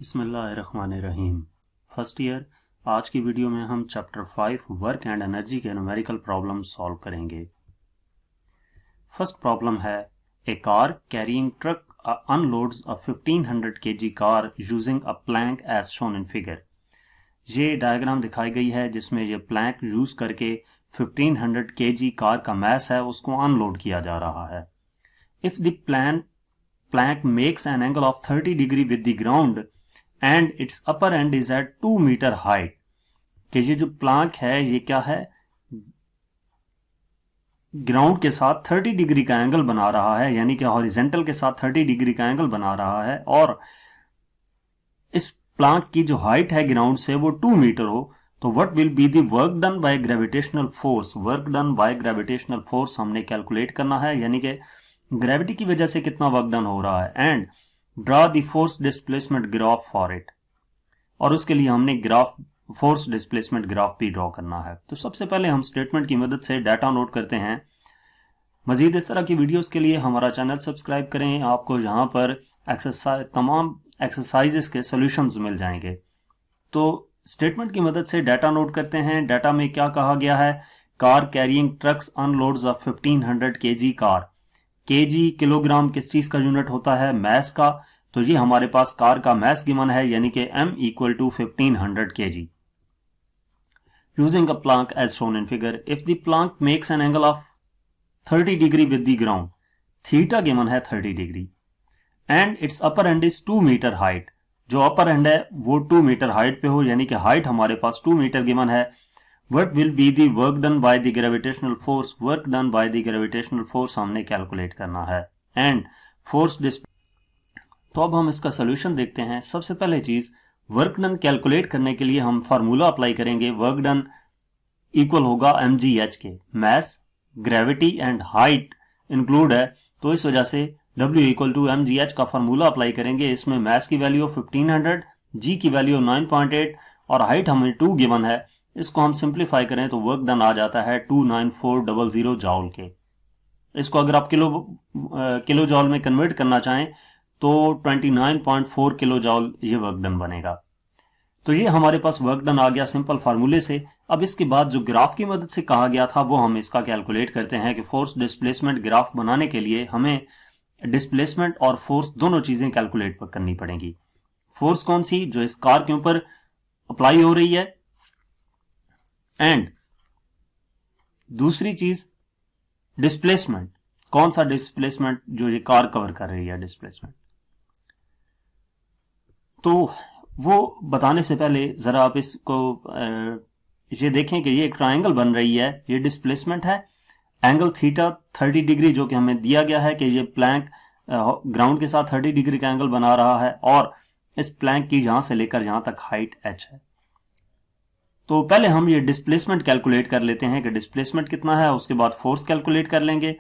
बिस्मिल्लाहिर्रहमानिर्रहीम। First year. आज की वीडियो में हम चैप्टर 5 वर्क एंड एनर्जी के न्यूमेरिकल प्रॉब्लम सॉल्व करेंगे। फर्स्ट प्रॉब्लम है a car carrying truck unloads a 1500 kg car using a plank as shown in figure. ये डायग्राम दिखाई गई है जिसमें ये प्लैंक यूज करके 1500 kg कार का मैस है उसको अनलोड किया जा रहा है। If the plank makes an angle of 30 degree with the ground and its upper end is at 2 meter height। कि ये जो प्लांक है ये क्या है, ग्राउंड के साथ 30 डिग्री का एंगल बना रहा है, यानी कि हॉरिजेंटल के साथ 30 डिग्री का एंगल बना रहा है और इस प्लांक की जो हाइट है ग्राउंड से वो 2 मीटर हो, तो what will be the work done by gravitational force. Work done by gravitational force हमने कैलकुलेट करना है, यानी कि ग्रेविटी की वजह से कितना वर्क डन हो रहा है, and draw the force displacement graph for it. और उसके लिए हमने ग्राफ फोर्स डिस्प्लेसमेंट ग्राफ भी ड्रॉ करना है। तो सबसे पहले हम स्टेटमेंट की मदद से डाटा नोट करते हैं। मजीद इस तरह की वीडियोस के लिए हमारा चैनल सब्सक्राइब करें, आपको यहाँ पर तमाम एक्सरसाइजेस के सॉल्यूशंस मिल जाएंगे। तो स्टेटमेंट की मदद से डाटा नोट करते हैं। डाटा में क्या कहा गया है, car carrying trucks unloads of 1500 kg car. KG kilogram किस चीज का यूनिट होता है, मैस का। तो ये हमारे पास कार का मैस गिवन है, यानी कि m equal to 1500 kg। Using a plank as shown in figure. If the plank makes an angle of 30 degree with the ground, theta given है 30 degree, and its upper end is 2 metre height. जो upper and है वो 2 metre height पे हो, यानी कि height हमारे पास 2 metre given है। What will be the work done by the gravitational force? Work done by the gravitational force हमने कैलकुलेट करना है, and force तो अब हम इसका सोल्यूशन देखते हैं। सबसे पहले चीज, वर्क डन कैलकुलेट करने के लिए हम फार्मूला अप्लाई करेंगे। वर्क डन इक्वल होगा mgh के। Mass, gravity and height include है, तो इस वजह से W इक्वल टू mgh का फार्मूला अप्लाई करेंगे। इसमें मैस की वैल्यू 1500, g की वैल्यू 9.8 और हाइट हमें 2 गिवन है। इसको हम सिंप्लीफाई करें तो वर्क डन आ जाता है 29400 जॉल के। इसको अगर आप किलो जॉल में कन्वर्ट करना चाहें तो 29.4 किलो जॉल ये वर्क डन बनेगा। तो ये हमारे पास वर्क डन आ गया सिंपल फार्मूले से। अब इसके बाद जो ग्राफ की मदद से कहा गया था वो हम इसका कैलकुलेट करते हैं कि फोर्स डिस्प्लेसमेंट ग्राफ बनाने के लिए हमें डिस्प्लेसमेंट और फोर्स दोनों चीजें कैलकुलेट करनी पड़ेंगी। फोर्स कौन सी, जो इस कार के ऊपर अप्लाई हो रही है, एंड दूसरी चीज डिस्प्लेसमेंट, कौन सा डिस्प्लेसमेंट जो ये कार कवर कर रही है डिस्प्लेसमेंट। तो वो बताने से पहले जरा आप इसको ये देखें कि ये एक ट्रायंगल बन रही है, ये डिस्प्लेसमेंट है, एंगल थीटा 30 डिग्री जो कि हमें दिया गया है कि ये प्लैंक ग्राउंड के साथ 30 डिग्री का एंगल बना रहा है, और इस प्लैंक की यहां से लेकर यहां तक हाइट h है। तो पहले हम ये डिस्प्लेसमेंट कैलकुलेट कर लेते हैं कि डिस्प्लेसमेंट कितना है, उसके बाद फोर्स कैलकुलेट कर लेंगे।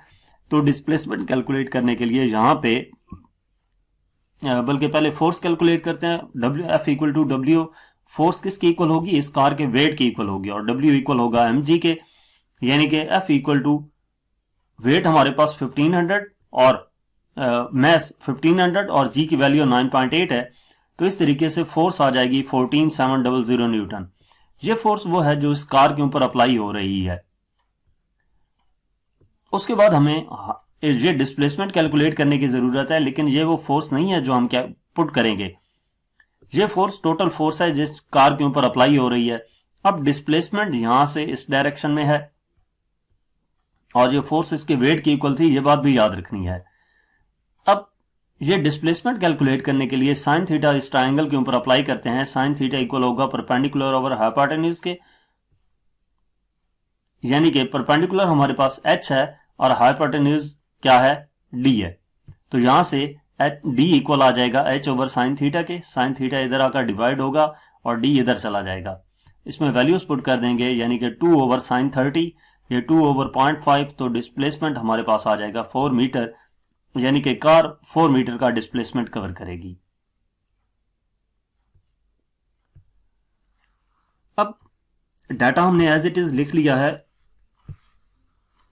तो डिस्प्लेसमेंट कैलकुलेट करने के लिए यहां पे बल्कि पहले फोर्स कैलकुलेट करते हैं। F equal to W, force किसके इक्वल होगी, इस कार के वेट के इक्वल होगी, और W इक्वल होगा mg के, यानी कि F इक्वल टू वेट हमारे पास 1500 और मैस 1500 और g की वैल्यू 9.8 है। तो इस तरीके से फोर्स आ जाएगी 14700 न्यूटन। ये फोर्स वो है जो इस कार के ऊपर अप्लाई हो रही है। उसके बाद हमें ये डिस्प्लेसमेंट कैलकुलेट करने की जरूरत है, लेकिन ये वो फोर्स नहीं है जो हम क्या पुट करेंगे। ये फोर्स टोटल फोर्स है जिस कार के ऊपर अप्लाई हो रही है। अब डिस्प्लेसमेंट यहां से इस डायरेक्शन में है और ये फोर्स इसके वेट की इक्वल थी, ये बात भी याद रखनी है। अब ये डिस्प्लेसमेंट कैलकुलेट करने के लिए साइन थीटा इस ट्रायंगल के ऊपर अप्लाई करते हैं। साइन थीटा इक्वल होगा परपेंडिकुलर ओवर हाइपोटेन्यूज के, यानी कि परपेंडिकुलर हमारे पास h है और हाइपोटेन्यूज क्या है, d है। तो यहां से d इक्वल आ जाएगा h ओवर साइन थीटा के। साइन थीटा इधर आकर डिवाइड होगा और d इधर चला जाएगा। इसमें वैल्यूज पुट कर देंगे, यानी कि 2 ओवर साइन 30, ये 2 ओवर 0.5, तो डिस्प्लेसमेंट हमारे पास आ जाएगा 4 मीटर, यानी कि कार 4 मीटर का डिस्प्लेसमेंट कवर करेगी। अब डाटा हमने एज इट इज लिख लिया है।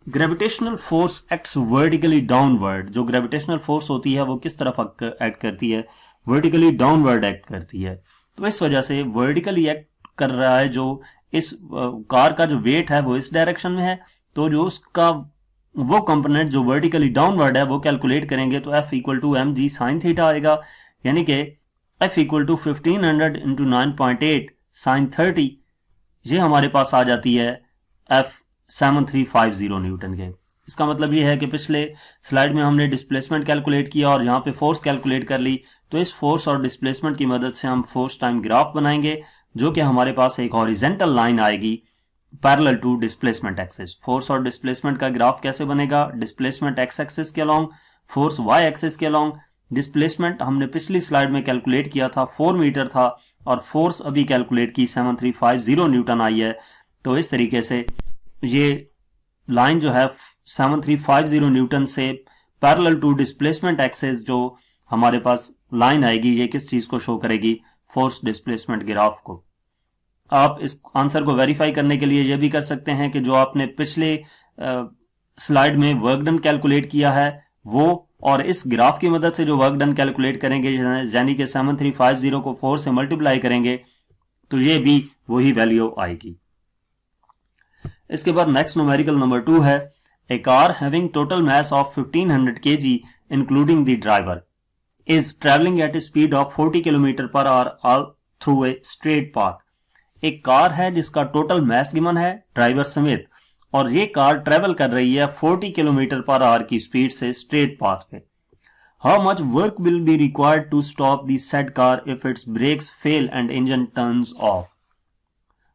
Gravitational force acts vertically downward. जो ग्रेविटेशनल फोर्स होती है वो किस तरफ एक्ट करती है, वर्टिकली डाउनवर्ड एक्ट करती है। तो इस वजह से वर्टिकली एक्ट कर रहा है, जो इस कार का जो वेट है वो इस डायरेक्शन में है, तो जो उसका वो कंपोनेंट जो वर्टिकली डाउनवर्ड है वो कैलकुलेट करेंगे तो F equal to M G sine theta आएगा, यानी कि F equal to 1500 into 9.8 sine 30, ये हमारे पास आ जाती है F 7350 न्यूटन के। इसका मतलब ये है कि पिछले स्लाइड में हमने डिस्प्लेसमेंट कैलकुलेट किया और यहाँ पे फोर्स कैलकुलेट कर ली, तो इस फोर्स और डिस्प्लेसमेंट की मदद से हम फोर्स टाइम ग्राफ बनाएंगे, जो कि हमारे पास एक हॉरिजेंटल लाइन आएगी parallel to displacement axis. Force और डिस्प्लेसमेंट का ग्राफ कैसे बनेगा? डिस्प्लेसमेंट एक्स एक्सिस के अलोंग, फोर्स वाई एक्सिस के अलोंग। डिस्प्लेसमेंट हमने पिछली स्लाइड में कैलकुलेट किया था 4 मीटर था, और फोर्स अभी कैलकुलेट की 7350 न्यूटन आई है। तो इस तरीके से ये लाइन जो है 7350 न्यूटन से पैरेलल टू डिस्प्लेसमेंट एक्सिस जो हमारे पास लाइन आएगी, ये किस चीज को शो करेगी? फोर्स डिस्प्लेसमेंट ग्राफ को। आप इस आंसर को वेरीफाई करने के लिए ये भी कर सकते हैं कि जो आपने पिछले स्लाइड में वर्क डन कैलकुलेट किया है वो, और इस ग्राफ की मदद से जो वर्क डन कैलकुलेट करेंगे, यानी कि 7350 को 4 से मल्टीप्लाई करेंगे, तो ये भी वही वैल्यू आएगी। इसके बाद नेक्स्ट न्यूमेरिकल नंबर 2 है, a car having total mass of 1500 kg including the driver is travelling at a speed of 40 kilometre per hour through a straight path. एक कार है जिसका टोटल मास गिवन है driver समेत, और ये car travel कर रही है 40 किलोमीटर पर आवर की स्पीड से स्ट्रेट पाथ पे। How much work will be required to stop the said car if its brakes fail and engine turns off.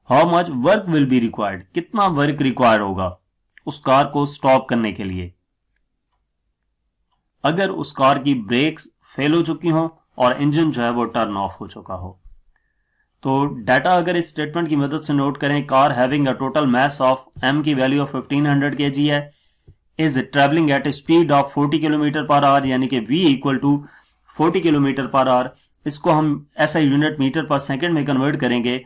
How much work will be required, कितना work require होगा उस car को stop करने के लिए अगर उस कार की ब्रेक्स फेल हो चुकी हो और इंजन जो है वो टर्न ऑफ हो चुका हो। तो डाटा अगर इस स्टेटमेंट की मदद से नोट करें, car having a total mass of m की वैल्यू ऑफ 1500 kg है, is travelling at a speed of 40 kilometre per hour, यानी कि v equal to 40 kilometre per hour. इसको हम ऐसा यूनिट मीटर पर सेकंड में कन्वर्ट करेंगे।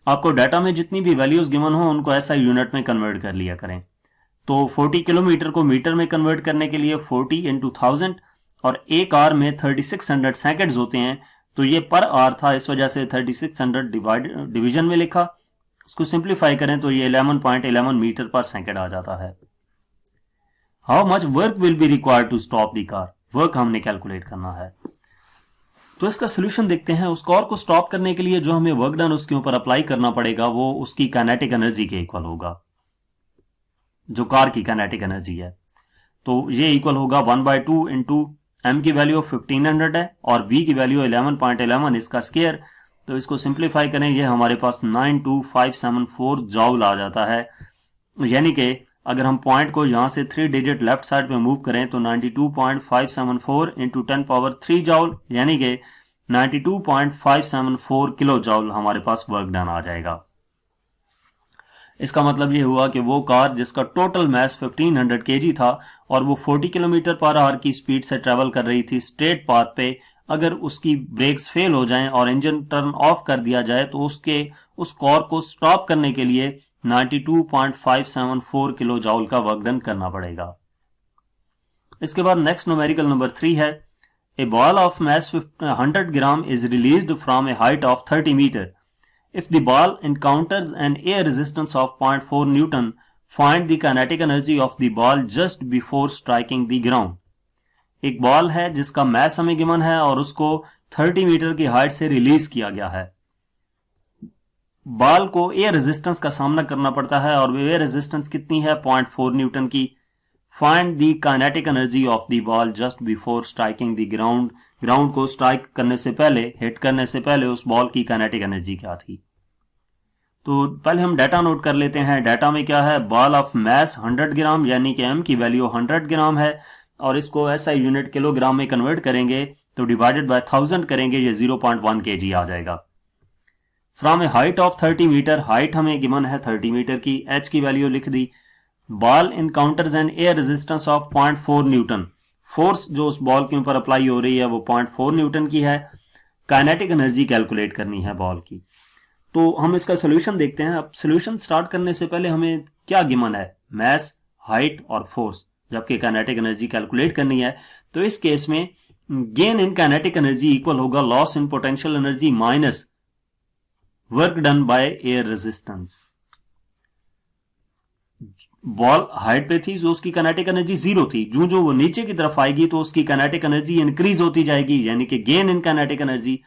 आपको डाटा में जितनी भी वैल्यूज गिवन हो उनको ऐसा यूनिट में कन्वर्ट कर लिया करें। तो 40 किलोमीटर को मीटर में कन्वर्ट करने के लिए 40 इंटू 1000, और एक आवर में 3600 सेकेंड्स होते हैं, तो ये पर आवर था, इस वजह से 3600 डिवीजन में लिखा। इसको सिंप्लीफाई करें तो ये 11.11 मीटर पर सेकेंड आ जाता है। How much work will be required to stop the car, work हमने कैलकुलेट करना है। तो इसका सोल्यूशन देखते हैं। उस कार को स्टॉप करने के लिए जो हमें वर्क डन उसके ऊपर अप्लाई करना पड़ेगा वो उसकी काइनेटिक एनर्जी के इक्वल होगा, जो कार की काइनेटिक एनर्जी है। तो ये इक्वल होगा 1/2 इंटू m की वैल्यू 1500 है और v की वैल्यू 11.11 इसका स्केयर। तो इसको सिंप्लीफाई करें, ये हमारे पास 92574 जॉउल आ जाता है। यानी कि अगर हम पॉइंट को यहां से 3 डिजिट लेफ्ट साइड पे मूव करें तो 92.574 इंटू 10 पावर 3 जॉउल, यानी कि 92.574 किलो जॉउल हमारे पास वर्क डन आ जाएगा। इसका मतलब ये हुआ कि वो कार जिसका टोटल मास 1500 kg था और वो 40 किलोमीटर पर आवर की स्पीड से ट्रेवल कर रही थी स्ट्रेट पाथ पे, अगर उसकी ब्रेक्स फेल हो जाएं और इंजन टर्न ऑफ कर दिया जाए तो उस कार को स्टॉप करने के लिए 92.574 किलो जॉउल का वर्क डन करना पड़ेगा। इसके बाद नेक्स्ट न्यूमेरिकल नंबर 3 है, a ball of mass 100 gram is released from a height of 30 metre. If the ball encounters an air resistance of 0.4 Newton, find the kinetic energy of the ball just before striking the ground. एक ball है जिसका मास हमें given है और उसको 30 metre की height से release किया गया है। बॉल को एयर रेजिस्टेंस का सामना करना पड़ता है और एयर रेजिस्टेंस कितनी है? 0.4 न्यूटन की। Find the kinetic energy of the ball just before striking the ground. Ground को स्ट्राइक करने से पहले, हिट करने से पहले उस बॉल की काइनेटिक एनर्जी क्या थी? तो पहले हम डाटा नोट कर लेते हैं। डाटा में क्या है? बॉल ऑफ मास 100 ग्राम, यानी कि m की वैल्यू 100 ग्राम है और इसको ऐसा यूनिट किलोग्राम में कन्वर्ट करेंगे तो डिवाइडेड बाय 1000 करेंगे, ये 0.1 kg आ जाएगा। From a height of 30 metre, height हमें गिवन है 30 मीटर की, h की वैल्यू लिख दी। Ball encounters an air resistance of 0.4 newton, force जो उस बॉल के ऊपर अप्लाई हो रही है वो 0.4 न्यूटन की है। काइनेटिक एनर्जी कैलकुलेट करनी है बॉल की। तो हम इसका सोल्यूशन देखते हैं। अब सोल्यूशन स्टार्ट करने से पहले हमें क्या गिवन है? मास, हाइट और फोर्स, जबकि काइनेटिक एनर्जी कैलकुलेट करनी है। तो इस केस में gain in kinetic energy equal होगा loss in potential energy minus work done by air resistance. Ball height पे थी जो उसकी काइनेटिक एनर्जी 0 थी, जो वो नीचे की तरफ आएगी तो उसकी काइनेटिक एनर्जी इंक्रीज होती जाएगी, यानी कि गेन इन काइनेटिक एनर्जी।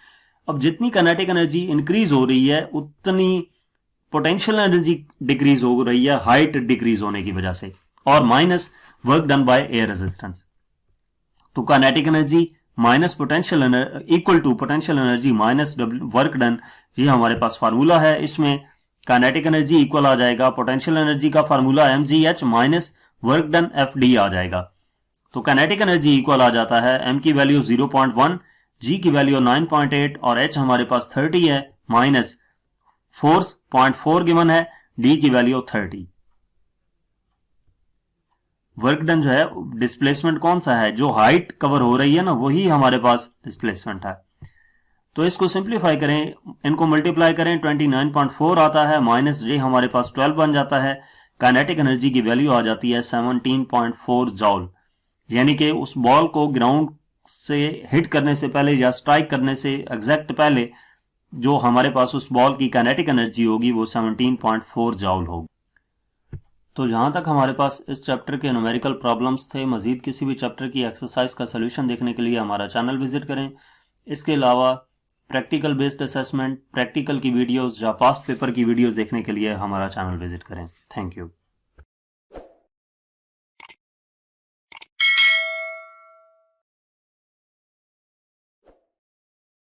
अब जितनी काइनेटिक एनर्जी इंक्रीज हो रही है उतनी पोटेंशियल एनर्जी डिक्रीज हो रही है हाइट डिक्रीज होने की वजह से, और minus work done by air resistance. तो kinetic energy minus potential energy equal to potential energy minus work done, ये हमारे पास फार्मूला है। इसमें काइनेटिक एनर्जी इक्वल आ जाएगा पोटेंशियल एनर्जी का formula mgh minus work done fd आ जाएगा। तो काइनेटिक एनर्जी इक्वल आ जाता है m की वैल्यू 0.1, g की वैल्यू 9.8 और h हमारे पास 30 है, माइनस फोर्स 0.4 गिवन है, d की वैल्यू 30। वर्क डन जो है डिस्प्लेसमेंट कौन सा है, जो हाइट कवर हो रही है ना वही हमारे पास डिस्प्लेसमेंट है। तो इसको सिंप्लीफाई करें, इनको मल्टीप्लाई करें, 29.4 आता है, माइनस जे हमारे पास 12 बन जाता है। काइनेटिक एनर्जी की वैल्यू आ जाती है 17.4 जॉल, यानी कि उस बॉल को ग्राउंड से हिट करने से पहले या स्ट्राइक करने से एग्जैक्ट पहले जो हमारे पास उस बॉल की काइनेटिक एनर्जी होगी वो 17.4 जॉल होगी। तो जहां तक हमारे पास इस चैप्टर के न्यूमेरिकल प्रॉब्लम्स थे, मजीद किसी भी चैप्टर की एक्सरसाइज का सोल्यूशन देखने के लिए हमारा चैनल विजिट करें। इसके अलावा प्रैक्टिकल बेस्ड असेसमेंट, प्रैक्टिकल की वीडियोस या पास्ट पेपर की वीडियोस देखने के लिए हमारा चैनल विजिट करें। Thank you.